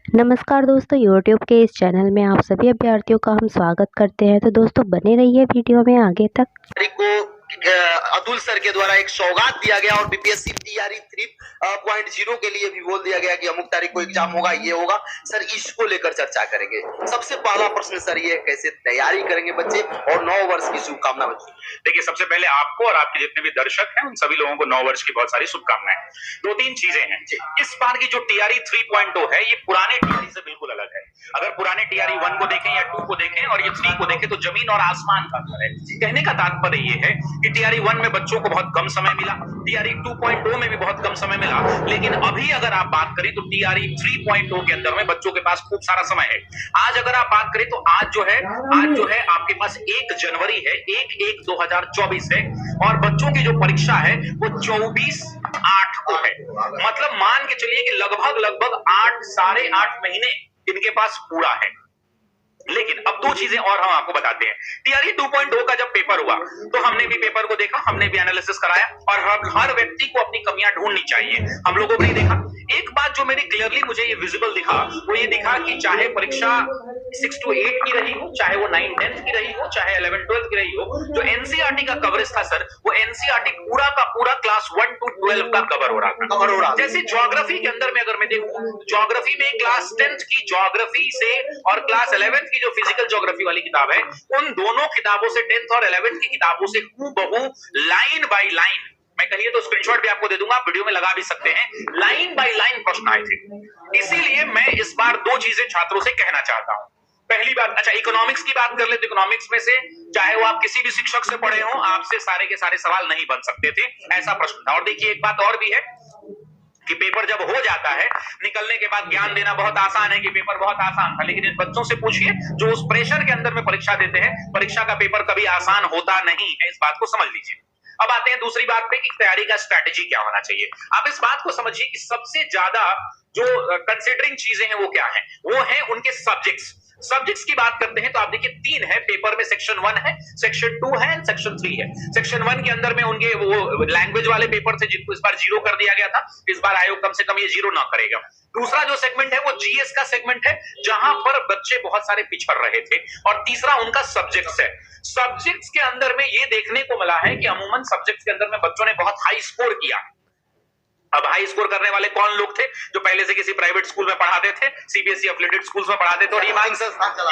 नमस्कार दोस्तों, यूट्यूब के इस चैनल में आप सभी अभ्यर्थियों का हम स्वागत करते हैं। तो दोस्तों बने रहिए वीडियो में आगे तक। तारीख को अतुल सर के द्वारा एक सौगात दिया गया और बीपीएससी तैयारी 3.0 के लिए भी बोल दिया गया कि अमुक तारीख को एग्जाम होगा, ये होगा। सर इसको लेकर चर्चा करेंगे। सबसे पहला प्रश्न सर ये, कैसे तैयारी करेंगे बच्चे, और 9 वर्ष की शुभकामना बच्चों। देखिए, सबसे पहले आपको और आपके जितने भी दर्शक हैं उन सभी लोगों को 9 वर्ष की बहुत सारी शुभकामनाएं। 2-3 चीजें हैं। इस बार की जो टीआरई 3.0 है, ये पुराने टीआरई से बिल्कुल अलग है। अगर पुराने टीआरई 1 को देखें या 2 को देखें और ये 3 को देखें तो जमीन और आसमान का अंतर है। कहने का तात्पर्य ये है कि टीआरई 1 में बच्चों को बहुत कम समय मिला, टीआरई 2.0 में भी बहुत कम समय मिला, लेकिन अभी अगर आप बात करें तो टीआरई 3.0 के अंदर में बच्चों के पास खूब सारा समय है। आज अगर आप बात करें तो आज जो है आपके पास 1 जनवरी है, 1/1/2024 है, और बच्चों की जो परीक्षा है वो 24/8 को है। मतलब मान के चलिए कि लगभग 8 साढ़े 8 महीने इनके पास पूरा है। लेकिन अब 2 चीजें और हम आपको बताते हैं। टीआरई 2.0 का जब पेपर हुआ तो हमने भी पेपर को देखा, हमने भी एनालिसिस कराया, और हर व्यक्ति को अपनी कमियां ढूंढनी चाहिए। हम लोगों को नहीं देखा। एक बात जो मेरी क्लियरली मुझे ये विजिबल दिखा, वो ये दिखा कि चाहे परीक्षा 6 to 8 की रही हो, चाहे वो 9-10 की रही हो, चाहे 11-12 की रही हो, जो एनसीईआरटी का कवरेज था सर, वो एनसीईआरटी पूरा का पूरा क्लास 1 to 12 का कवर हो रहा था। जैसे ज्योग्राफी के अंदर में अगर मैं देखूं, ज्योग्राफी में क्लास 10th की ज्योग्राफी से और क्लास 11th की जो फिजिकल ज्योग्राफी वाली किताब है, उन दोनों किताबों से 10th और 11th की किताबों से हूबहू लाइन बाय लाइन, मैं कहिए तो स्क्रीनशॉट भी आपको दे दूंगा, वीडियो में लगा भी सकते हैं, लाइन बाय लाइन प्रश्न आए थे। इसीलिए मैं इस बार 2 चीजें छात्रों से कहना चाहता हूं। पहली बात, अच्छा इकोनॉमिक्स की बात कर ले तो इकोनॉमिक्स में से चाहे वो आप किसी भी शिक्षक से पढ़े हो, आपसे सारे के सारे सवाल नहीं बन सकते थे, ऐसा प्रश्न था। और देखिए एक बात और भी है कि पेपर जब हो जाता है, निकलने के बाद ज्ञान देना बहुत आसान है कि पेपर बहुत आसान था, लेकिन इन बच्चों से पूछिए जो उस प्रेशर के अंदर में परीक्षा देते हैं, परीक्षा का पेपर कभी आसान होता नहीं है। इस बात को समझ लीजिए। अब आते हैं दूसरी बात पे कि तैयारी का स्ट्रेटेजी क्या होना चाहिए। आप इस बात को समझिए कि सबसे ज्यादा जो कंसिडरिंग चीजें हैं वो क्या है, वो है उनके सब्जेक्ट्स की बात करते हैं तो आप देखिए 3 है पेपर में। सेक्शन 1 है, सेक्शन 2 है, सेक्शन 3 है। सेक्शन 1 के अंदर में उनके वो लैंग्वेज वाले पेपर थे जिनको इस बार 0 कर दिया गया था, इस बार आयोग कम से कम ये 0 ना करेगा। दूसरा जो सेगमेंट है वो जीएस का सेगमेंट है, जहां पर बच्चे बहुत सारे पिछड़ रहे थे। और तीसरा उनका सब्जेक्ट्स है। सब्जेक्ट्स के अंदर में ये देखने को मिला है कि अमूमन सब्जेक्ट्स के अंदर में बच्चों ने बहुत हाई स्कोर किया। अब हाई स्कोर करने वाले कौन लोग थे? जो पहले से किसी प्राइवेट स्कूल में पढ़ाते थे, सीबीएसई एफिलिएटेड स्कूल्स में पढ़ाते थे, और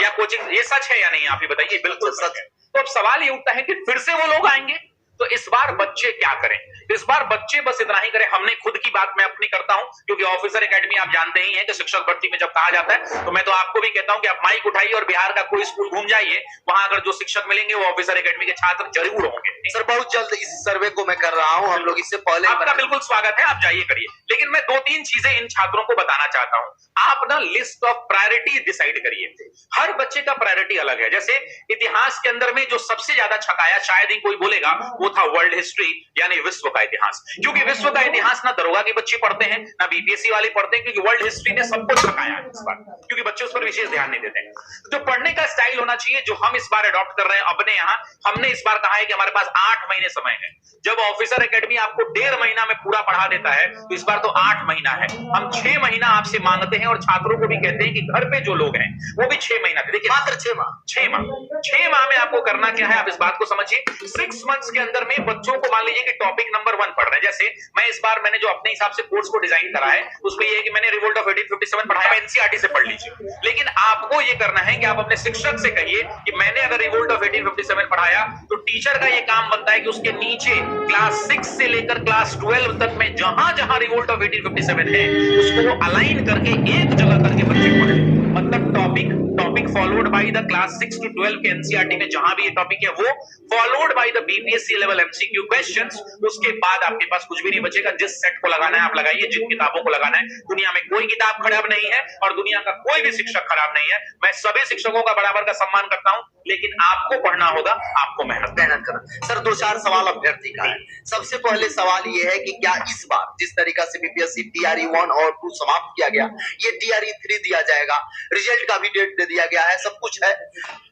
या कोचिंग, ये सच है या नहीं आप ही बताइए। बिल्कुल सच है। तो अब सवाल ये उठता है कि फिर से वो लोग आएंगे, तो इस बार बच्चे क्या करें? इस बार बच्चे बस इतना ही करें। हमने खुद की बात मैं अपनी करता हूं, क्योंकि ऑफिसर एकेडमी आप जानते ही हैं कि शिक्षक भर्ती में जब कहा जाता है तो मैं तो आपको भी कहता हूं कि आप माइक उठाइए और बिहार का कोई स्कूल घूम जाइए, वहां अगर जो शिक्षक मिलेंगे वो ऑफिसर एकेडमी के छात्र जरूर होंगे। सर बहुत जल्द इस सर्वे को मैं कर रहा हूं, हम लोग इससे पहले आपका बिल्कुल स्वागत है, आप जाइए करिए। लेकिन मैं 2-3 चीजें इन छात्रों को बताना चाहता हूं। आप ना लिस्ट ऑफ प्रायोरिटी डिसाइड करिए। हर बच्चे का प्रायोरिटी अलग है। जैसे इतिहास के अंदर में जो सबसे ज्यादा छकाया, शायद ही कोई बोलेगा, वो था वर्ल्ड हिस्ट्री, यानी विश्व का इतिहास। क्योंकि विश्व का इतिहास ना दरोगा के बच्चे पढ़ते हैं, ना बीपीएससी वाले पढ़ते हैं, क्योंकि वर्ल्ड हिस्ट्री ने सबको छकाया है इस बार, क्योंकि बच्चे उस पर विशेष ध्यान नहीं देते हैं। जो पढ़ने का स्टाइल होना चाहिए, जो हम इस बार अडॉप्ट कर रहे हैं अपने यहाँ, हमने इस बार कहा है कि हमारे पास 8 महीने समय है। जब ऑफिसर एकेडमी आपको 1.5 महीना में पूरा पढ़ा देता है, तो इस बार तो 8 महीना है। हम 6 महीना आपसे मांगते हैं, और छात्रों को भी कहते हैं कि घर पे जो लोग हैं वो भी 6 महीना। देखिए मात्र 6 माह में आपको करना क्या है, आप इस बात को समझिए। 6 मंथ्स के अंदर में बच्चों को मान लीजिए कि टॉपिक नंबर 1 पढ़ रहे हैं। जैसे मैं इस बार मैंने जो अपने हिसाब से कोर्स को डिजाइन करा है, उसमें ये है कि मैंने रिवोल्ट ऑफ 1857 पढ़ाया, एनसीईआरटी से पढ़ लीजिए। लेकिन आपको ये करना है कि आप अपने शिक्षक से कहिए कि मैंने अगर रिवोल्ट ऑफ 1857 पढ़ाया, तो टीचर का ये काम बनता है कि उसके नीचे क्लास 6 से लेकर क्लास 12 तक में जहां जहां रिवोल्ट ऑफ 1857 है, उसको अलाइन करके एक जगह करके बच्चे पढ़े। मतलब topic followed by the class 6 to 12 के एनसीईआरटी में जहां भी ये टॉपिक है, वो followed by the BPSC level MCQ questions. उसके बाद आपके पास कुछ भी नहीं बचेगा। जिस सेट को लगाना है आप लगाइए, जिन किताबों को लगाना है। दुनिया में कोई किताब खराब नहीं है और दुनिया का कोई भी शिक्षक खराब नहीं है। मैं सभी शिक्षकों का बराबर का सम्मान करता हूं, लेकिन आपको पढ़ना होगा, आपको मेहनत करना। सर 2-4 सवाल अभ्यर्थी का है। सबसे पहले सवाल ये है कि क्या इस बार जिस तरीका से बीपीएससी टीआरई 1 और 2 समाप्त किया गया, ये टीआरई 3 दिया जाएगा? रिजल्ट का भी डेट दे दिया दिया गया है, सब कुछ है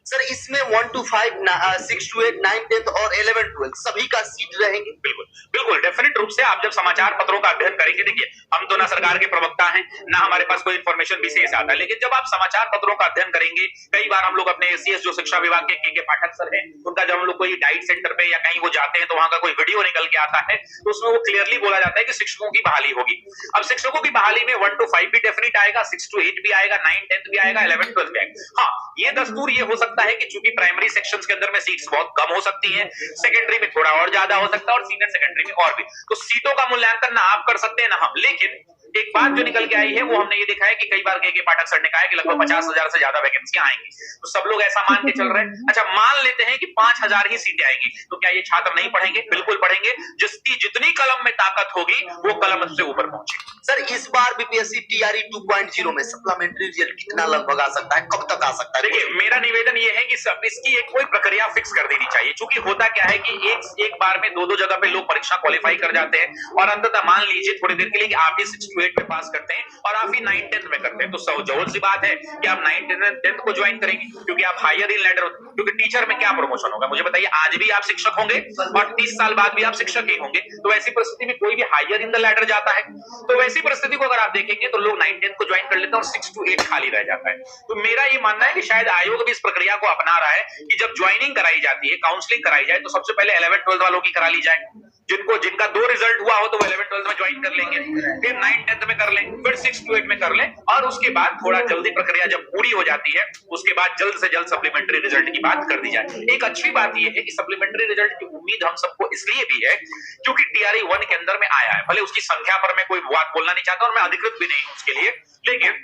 सर। इसमें 1 to 5, 6 to 8, 9, 10 और 11, 12 सभी का सीट रहेंगे। बिल्कुल बिल्कुल डेफिनेट रूप से आप जब समाचार पत्रों का अध्ययन करेंगे, देखिए हम तो ना सरकार के प्रवक्ता हैं, ना हमारे पास कोई इन्फॉर्मेशन विशेष आता है, लेकिन जब आप समाचार पत्रों का अध्ययन करेंगे, कई बार हम लोग अपने एसीएस जो शिक्षा विभाग के पाठक सर हैं, उनका जब हम लोग कोई डाइट सेंटर पे या कहीं वो जाते हैं तो वहां का कोई वीडियो निकल के आता है, तो उसमें वो क्लियरली बोला जाता है कि शिक्षकों की बहाली होगी। अब शिक्षकों की बहाली में 1 to 5 भी डेफिनेट आएगा, 6 to 8 भी आएगा, 9, 10 भी आएगा, 11, 12 भी आएगा। हाँ, ये दस्तूर ये हो सकता है कि चूंकि प्राइमरी सेक्शंस के अंदर में सीट्स बहुत कम हो सकती है, सेकेंडरी में थोड़ा और ज्यादा हो सकता है और सीनियर सेकेंडरी में और भी, तो सीटों का मूल्यांकन ना आप कर सकते हैं ना हम। लेकिन एक बात जो निकल के आई है वो हमने ये देखा है कि कई बार के पाठक सर ने कहा है कि लगभग 50,000 से ज्यादा वैकेंसियां आएंगी, तो सब लोग ऐसा मान के चल रहे हैं। अच्छा, मान लेते हैं कि 5,000 ही सीटें आएंगी, तो क्या ये छात्र नहीं पढ़ेंगे? बिल्कुल पढ़ेंगे। जिसकी जितनी कलम में ताकत होगी वो कलम से ऊपर पहुंचेगी। सर इस बार बीपीएससी टीआरई 2.0 में सप्लीमेंट्री रिजल्ट कितना लगभग आ सकता है, कब तक आ सकता है? देखिए मेरा निवेदन ये है कि सब इसकी एक कोई प्रक्रिया फिक्स कर देनी चाहिए, क्योंकि होता क्या है कि एक बार में दो जगह पे लोग परीक्षा क्वालिफाई कर जाते हैं और अंततः मान लीजिए थोड़ी देर के लिए कि आप ही 6 to 8 में पास करते हैं और आप ही 9, 10 में करते हैं, तो जरूर सी बात है कि आप 9, 10 को ज्वाइन करेंगे, क्योंकि आप हायर इन लैडर, क्योंकि टीचर में क्या प्रमोशन होगा मुझे बताइए? आज भी आप शिक्षक होंगे और 30 साल बाद भी आप शिक्षक ही होंगे, तो ऐसी परिस्थिति में कोई भी हायर इन द लैडर जाता है, तो वैसी परिस्थिति को अगर आप देखेंगे तो लोग 9, 10 को ज्वाइन कर लेते हैं और 6 to 8 खाली रह जाता है। तो मेरा ये मानना है कि शायद आयोग भी इस प्रक्रिया को अपना रहा है कि जब ज्वाइनिंग कराई जाती है, काउंसलिंग कराई जाए, तो सबसे पहले 11, 12 वालों की करा ली जाए। जिनका 2 रिजल्ट हुआ हो तो वो 11, 12 में ज्वाइन कर लेंगे, फिर 9, 10 में कर लें, फिर 6 to 8 में कर लें, और उसके बाद थोड़ा जल्दी प्रक्रिया जब पूरी हो जाती है उसके बाद जल्द से जल्द सप्लीमेंट्री रिजल्ट की बात कर दी जाए। एक अच्छी बात यह है कि सप्लीमेंट्री रिजल्ट की उम्मीद हम सबको इसलिए भी है क्योंकि टीआरई 1 के अंदर में आया है, भले उसकी संख्या पर मैं कोई बात बोलना नहीं चाहता और मैं अधिकृत भी नहीं हूं उसके लिए, लेकिन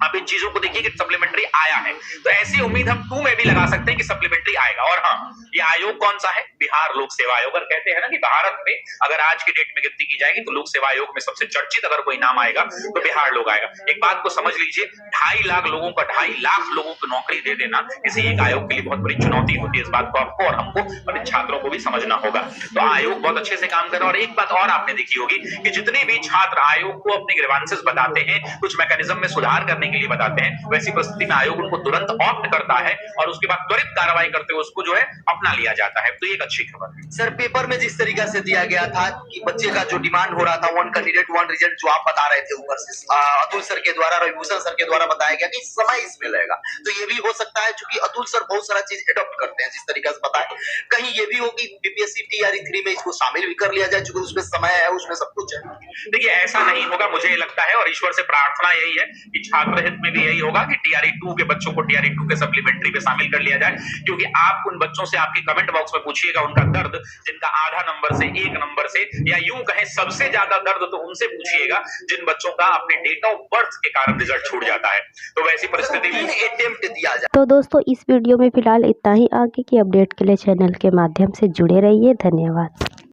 आप इन चीजों को देखिए कि सप्लीमेंट्री आया है, तो ऐसी उम्मीद हम 2 में भी लगा सकते हैं कि सप्लीमेंट्री आएगा। और हाँ, ये आयोग कौन सा है? बिहार लोक सेवा आयोग। और कहते हैं ना कि भारत में अगर आज की डेट में गिनती की जाएगी तो लोक सेवा आयोग में सबसे चर्चित अगर कोई नाम आएगा तो बिहार लोग आएगा। एक बात को समझ लीजिए, 2.5 लाख लोगों का 2.5 लाख लोगों को नौकरी दे देना किसी एक आयोग के लिए बहुत बड़ी चुनौती होती है। इस बात को आपको और हमको और छात्रों को भी समझना होगा। तो आयोग बहुत अच्छे से काम कर रहा है। और एक बात और आपने देखी होगी कि जितने भी छात्र आयोग को अपने ग्रीवांसेस बताते हैं, कुछ मैकेनिज्म में सुधार करने के लिए बताते हैं, वैसी परिस्थिति में आयोग उनको तुरंत ऑप्ट करता है और उसके बाद त्वरित कार्रवाई करते हुए उसको जो है अपना लिया जाता है। तो ये एक अच्छी खबर है। सर पेपर में जिस तरीका से दिया गया था कि बच्चे का जो डिमांड हो रहा था 1 कैंडिडेट 1 रिजल्ट जो आप बता रहे थे ऊपर से अतुल सर के द्वारा, रविभूषण सर के द्वारा बताया गया कि समय इसमें लगेगा, तो ये भी हो सकता है क्योंकि अतुल सर बहुत सारा चीज एडॉप्ट करते हैं जिस तरीके से बताया, कहीं ये भी हो कि बीपीएससी टीआरई 3 में इसको शामिल भी कर लिया जाए क्योंकि उसमें समय है, उसमें सब कुछ है। देखिए ऐसा नहीं होगा, मुझे लगता है और ईश्वर से प्रार्थना यही है कि छात्र हित में भी यही होगा कि टीआरई 2 के बच्चों को टीआरई 2 के सप्लीमेंट्री में शामिल कर लिया जाए, क्योंकि आप उन बच्चों से आपके कमेंट बॉक्स में पूछिएगा उनका दर्द, जिनका आधा नंबर से 1 नंबर से या यूं कहें सबसे ज्यादा दर्द तो उनसे पूछिएगा जिन बच्चों का अपने डेट ऑफ बर्थ के कारण रिजल्ट छूट जाता है। तो वैसी परिस्थिति में अटेम्प्ट दिया जाए। तो दोस्तों इस वीडियो में फिलहाल इतना ही। आगे की अपडेट के लिए चैनल के माध्यम से जुड़े रहिए। धन्यवाद।